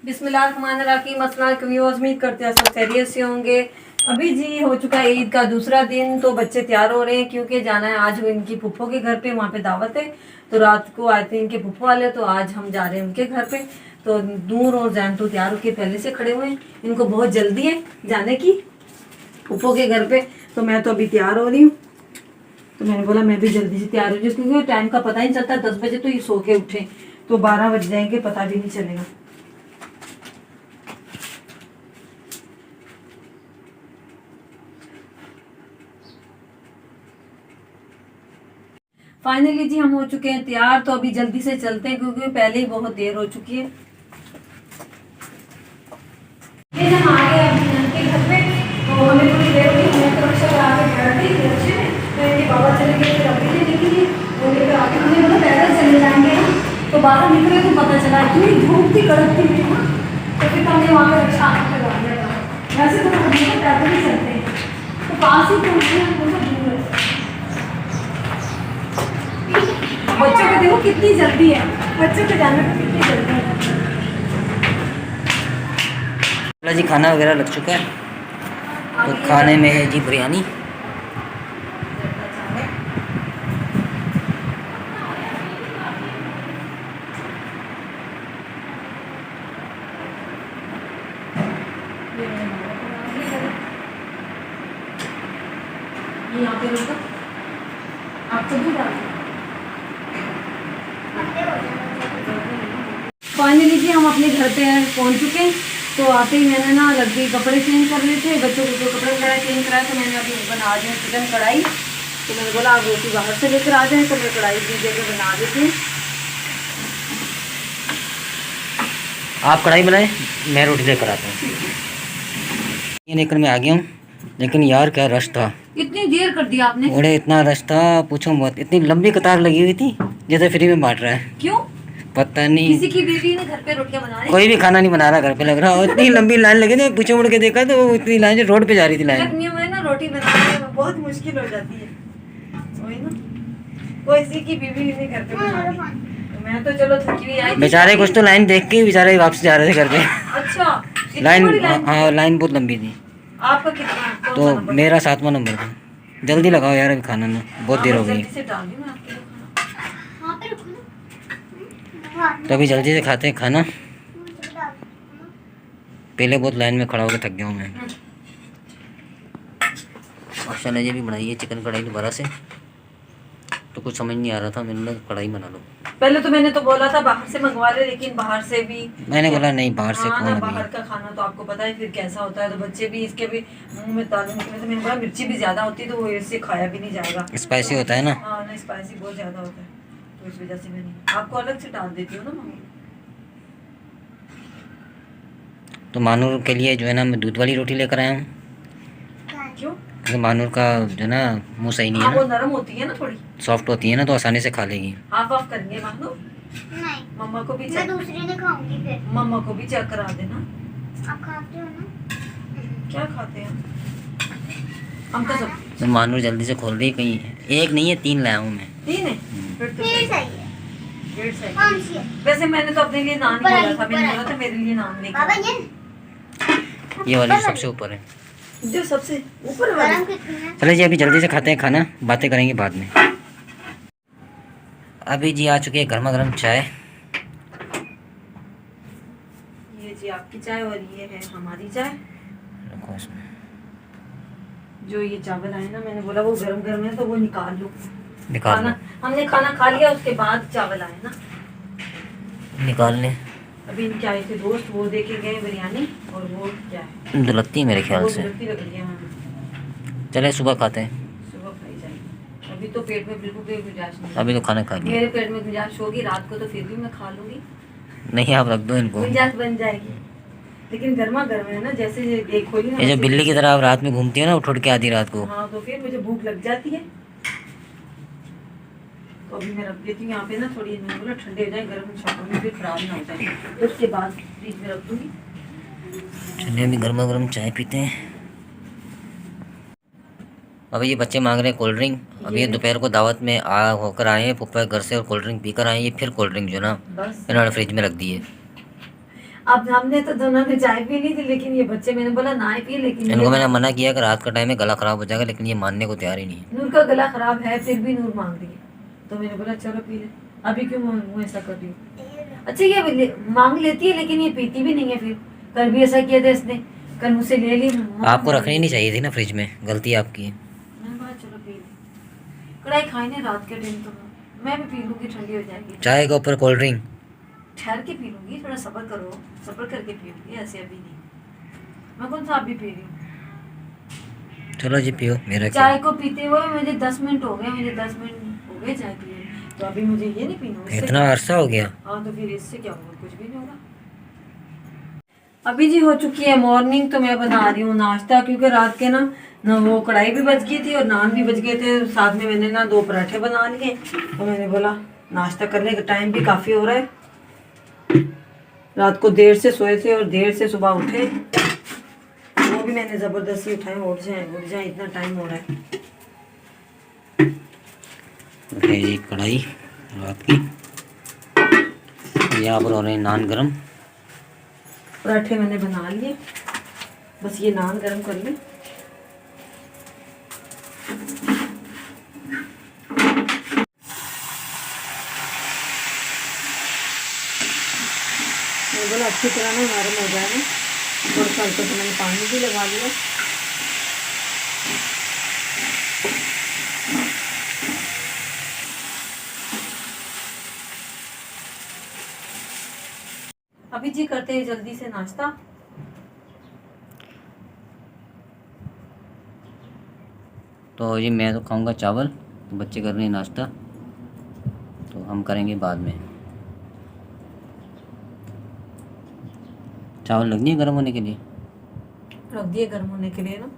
बिस्मिल्लाहिर्रहमानिर्रहीम। अस्सलाम वालेकुम व्यूअर्स, उम्मीद करते हैं सब खैरियत से होंगे। अभी जी हो चुका है ईद का दूसरा दिन, तो बच्चे तैयार हो रहे हैं क्योंकि जाना है आज इनकी फूफो के घर पे, वहाँ पे दावत है। तो रात को आए थे इनके फूफो वाले, तो आज हम जा रहे हैं उनके घर पे। तो नूर और जैन तो तैयार होकर पहले से खड़े हुए हैं, इनको बहुत जल्दी है जाने की फूफो के घर पे। तो मैं तो अभी तैयार हो रही हूँ, तो मैंने बोला मैं भी जल्दी से तैयार हो जाऊँ क्योंकि टाइम का पता ही नहीं चलता। 10 बजे तो ये सो के उठे तो 12 बज जाएंगे, पता भी नहीं चलेगा। फाइनली जी हम हो चुके हैं तैयार, तो अभी जल्दी से चलते हैं क्योंकि पहले ही बहुत देर हो चुकी है। ये हम आ गए अभी उनके घर पे, तो हमें थोड़ी देर हुई, हमें तो रिक्शा करा के बैठ गई अच्छे में। तो इनके बाबा चले गए थे अभी से निकली, वो लेकर आके हमने बोला पैदल चले जाएंगे हम। तो बाहर निकले तो पता चला इतनी धूप थी, कड़क थी वहाँ, तो फिर हमने वहाँ पे रिक्शा करवा दिया। वैसे तो हम पैदल ही चलते हैं, तो पास ही पहुँचे हम, बहुत दूर है। बच्चों को देखो कितनी जल्दी है, बच्चों को जाने को कितनी जल्दी है। जी खाना वगैरह लग चुका है, तो खाने में है जी बिरयानी। यहाँ पे रुको, आप सब्जी डाल। फाइनली जी हम अपने घर पे पहुँच चुके हैं। तो आते ही मैंने ना लग गई कपड़े चेंज कर रहे थे, बच्चों को जो कपड़े वगैरह चेंज कराया, तो मैंने अभी बना दिया चिकन कढ़ाई। तो मैंने बोला आप रोटी बाहर से लेकर आ जाएँ, तो मैं कढ़ाई की जगह बना देती हूँ। आप कढ़ाई बनाए, मैं रोटी लेकर आता हूँ। ये लेकर मैं आ गया हूँ, लेकिन यार क्या रश था। इतनी देर कर दिया आपने? बड़े इतना रश था पूछो मत, इतनी लंबी कतार लगी हुई थी जैसे फ्री में बांट रहा है। क्यों? पता नहीं, किसी की बीवी ने घर पे रोटियां बना रही, कोई भी खाना नहीं बना रहा घर पे लग रहा। और इतनी लंबी लाइन लगी थी, पीछे मुड़ के देखा तो इतनी लाइन जो रोड पे जा रही थी लाइन। गर्मियों में ना रोटी बनाने में बहुत मुश्किल हो जाती है, वही ना, कोई की बीवी ने घर पे बना दी। तो मैं तो चलो थकी हुई आई थी। बेचारे कुछ तो लाइन देख के बेचारे वापस जा रहे थे घर पे। अच्छा, लाइन, हाँ लाइन बहुत लंबी थी। आपका कितना? तो मेरा 7वां नंबर था। जल्दी लगाओ यार, अभी खाना ना बहुत देर हो गई। तो अभी जल्दी से खाते हैं खाना। पहले बहुत लाइन में खड़ा होकर थक गया हूँ मैं। माशाल्लाह ये भी बनाई है चिकन कढ़ाई दोबारा से, तो कुछ समझ नहीं आ रहा था, मैंने बोला कढ़ाई बना लो। पहले तो मैंने तो बोला था बाहर से मंगवा ले, लेकिन बाहर से भी मैंने बोला नहीं, बाहर से कौन अभी। बाहर का खाना तो आपको पता है फिर कैसा होता है, तो बच्चे भी इसके भी मुंह में तालू निकले, तो मैंने बोला मिर्ची भी ज्यादा होती है तो वो इससे खाया भी नहीं जाएगा। स्पाइसी होता है ना। हाँ ना, स्पाइसी बहुत ज्यादा होता है, तो इस वजह से मैंने आपको अलग से डाल देती हूँ ना मम्मी। तो मानूर के लिए जो है ना मैं दूध वाली रोटी लेकर आया हूँ। क्यों? तो मानूर का जो है ना मुँह सही नहीं है वो ना, नरम होती है ना, थोड़ी सॉफ्ट होती है ना, तो आसानी से खा लेगी। हाफ ऑफ करेंगे मानो। नहीं, मम्मा को भी मैं दूसरी नहीं खाऊंगी फिर। मम्मा को भी चेक करा देना। आप खाते हो ना? क्या खाते हैं हम तो सब। तो मानूर जल्दी से खोल रही, कहीं एक नहीं है 3 लाया हूँ मैं। 3 है? फिर तो फिर सही है। डेढ़ सही। कौन सी है? वैसे मैंने तो अपने लिए नान ही बोला था, मैंने बोला था मेरे लिए नान बाबा लेकर। ये वाली सबसे ऊपर है, जो सबसे ऊपर गरम वाली। कितनी है? चलिए जी अभी जल्दी से खाते हैं खाना, बातें करेंगे बाद में। अभी जी आ चुकी है गर्मा गर्म चाय। ये जी आपकी चाय और ये है हमारी चाय। रखो इसमें। जो ये चावल आए ना, मैंने बोला वो गरम गरम है तो वो निकाल लो। निकाल खाना हमने खाना खा लिया, उसके बाद चावल आए ना, निकाल लें। अभी इनके आए थे दोस्त, वो देके गए बिरयानी, और वो क्या है दुलत्ती मेरे ख्याल वो से। दुलत्ती लग रही है। हाँ, चले सुबह खाते हैं, सुबह खाई जाएगी। अभी तो पेट में बिल्कुल भी गुंजाइश नहीं। अभी तो खाना खा लिया। मेरे पेट में गुंजाइश होगी, रात को तो फिर भी मैं खा लूंगी, नहीं आप रख दो इनको, गुंजाइश बन जाएगी। लेकिन गर्मा गर्म है ना, जैसे ये एक खोली ना, ये जो बिल्ली की तरह आप रात में घूमती है ना, उठ उठ के आधी रात को। हाँ, तो फिर मुझे भूख लग जाती है। तो अभी मैं रख देती हूँ यहाँ पे ना, थोड़ी मैंने बोला ठंडे हो जाए, गर्म शॉपर में फिर खराब ना हो जाए, उसके बाद फ्रिज में रख दूँगी। चलिए अभी गर्मा गर्म चाय पीते हैं। अभी ये बच्चे मांग रहे हैं कोल्ड ड्रिंक। अभी ये दोपहर को दावत में होकर आए हैं पुप्पा घर से, और कोल्ड ड्रिंक पीकर आए हैं। ये फिर कोल्ड ड्रिंक जो ना बस इन्होंने फ्रिज में रख दी है। अब हमने तो दोनों ने चाय पी ली थी, लेकिन ये बच्चे, मैंने बोला ना ही पी, लेकिन इनको ये मैंने मना किया कि रात का टाइम है गला खराब हो जाएगा, लेकिन ये मानने को तैयार ही नहीं है। नूर का गला खराब है फिर भी नूर मांग रही है, तो मैंने बोला चलो पी ले। अभी क्यों मुँह ऐसा कर रही हूँ? अच्छा ये मांग लेती है लेकिन ये पीती भी नहीं है। फिर कल भी ऐसा किया था इसने, कल मुझसे ले ली। आपको रखनी नहीं चाहिए थी ना फ्रिज में, गलती आपकी है। मैंने बोला चलो पी ले, कढ़ाई खाई ने रात के टाइम, तो मैं भी पी लूंगी, ठंडी हो जाएगी। चाय के ऊपर कोल्ड ड्रिंक ठहर के पी लूंगी, थोड़ा सब्र करो, सब्र करके पी लूंगी, ऐसे अभी नहीं। मैं कौन सा अभी पी रही हूँ? चलो जी पियो, मेरा क्या। चाय को पीते हुए मुझे 10 मिनट हो गए, मुझे 10 मिनट हो गए चाय पिए, तो अभी मुझे ये नहीं पीना। इससे इतना अरसा हो गया। हाँ तो फिर इससे क्या होगा? कुछ भी नहीं होगा। अभी जी हो चुकी है मॉर्निंग, तो मैं बना रही हूँ नाश्ता, क्योंकि रात के ना वो कढ़ाई भी बच गई थी और नान भी बच गए थे, साथ में मैंने ना 2 पराठे बना लिए, तो मैंने बोला नाश्ता करने का टाइम भी काफ़ी हो रहा है। रात को देर से सोए थे और देर से सुबह उठे, वो भी मैंने ज़बरदस्ती उठाए, उठ जाए इतना टाइम हो रहा है। जी कढ़ाई रात की, यहाँ पर हो रहे हैं नान गरम। पराठे मैंने बना लिए, बस ये नान गरम कर लें। बोला अच्छी तरह ना नरम हो जाए ना, थोड़ा सा हल्का सा मैंने पानी भी लगा लिया। अभी जी करते हैं जल्दी से नाश्ता। तो ये मैं तो खाऊंगा चावल, बच्चे कर रहे हैं नाश्ता, तो हम करेंगे बाद में। चावल लग दिए गर्म होने के लिए, रख दिए गर्म होने के लिए ना।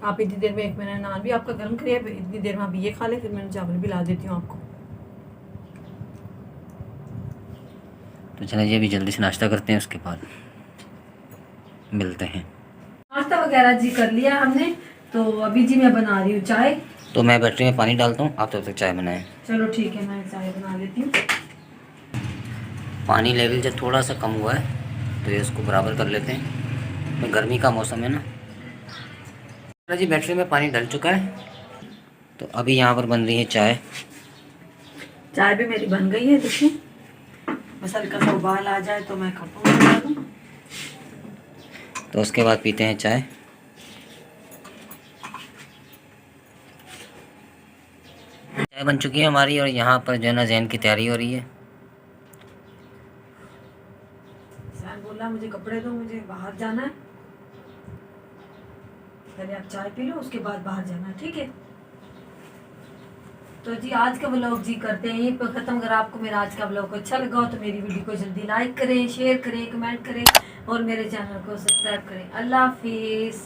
आप इतनी देर में, एक मैंने नान भी आपका गर्म किया, इतनी देर में आप ये खा ले, फिर मैंने चावल भी ला देती हूँ आपको। तो चलिए अभी जल्दी से नाश्ता करते हैं, उसके बाद मिलते हैं। नाश्ता वगैरह जी कर लिया हमने, तो अभी जी मैं बना रही हूँ चाय। तो मैं बैटरी में पानी डालता हूँ, आप तब तक चाय बनाएं। चलो ठीक है, मैं चाय बना लेती हूँ। पानी लेवल जब थोड़ा सा कम हुआ है तो ये इसको बराबर कर लेते हैं, तो गर्मी का मौसम है ना। चलो जी बैटरी में पानी डल चुका है, तो अभी यहाँ पर बन रही है चाय। चाय भी मेरी बन गई है, देखिए, बस हल्का सा उबाल आ जाए तो मैं कप में डाल दूँ। तो उसके बाद पीते हैं चाय। चाय बन चुकी है हमारी, और यहाँ पर जो है ना जैन की तैयारी हो रही है। सर बोला मुझे कपड़े दो, मुझे बाहर जाना है, पहले आप चाय पी लो, उसके बाद बाहर जाना है, ठीक है? तो जी आज का व्लॉग जी करते हैं यहीं पर ख़त्म। अगर आपको मेरा आज का व्लॉग अच्छा लगा हो तो मेरी वीडियो को जल्दी लाइक करें, शेयर करें, कमेंट करें और मेरे चैनल को सब्सक्राइब करें। अल्लाह हाफिज़।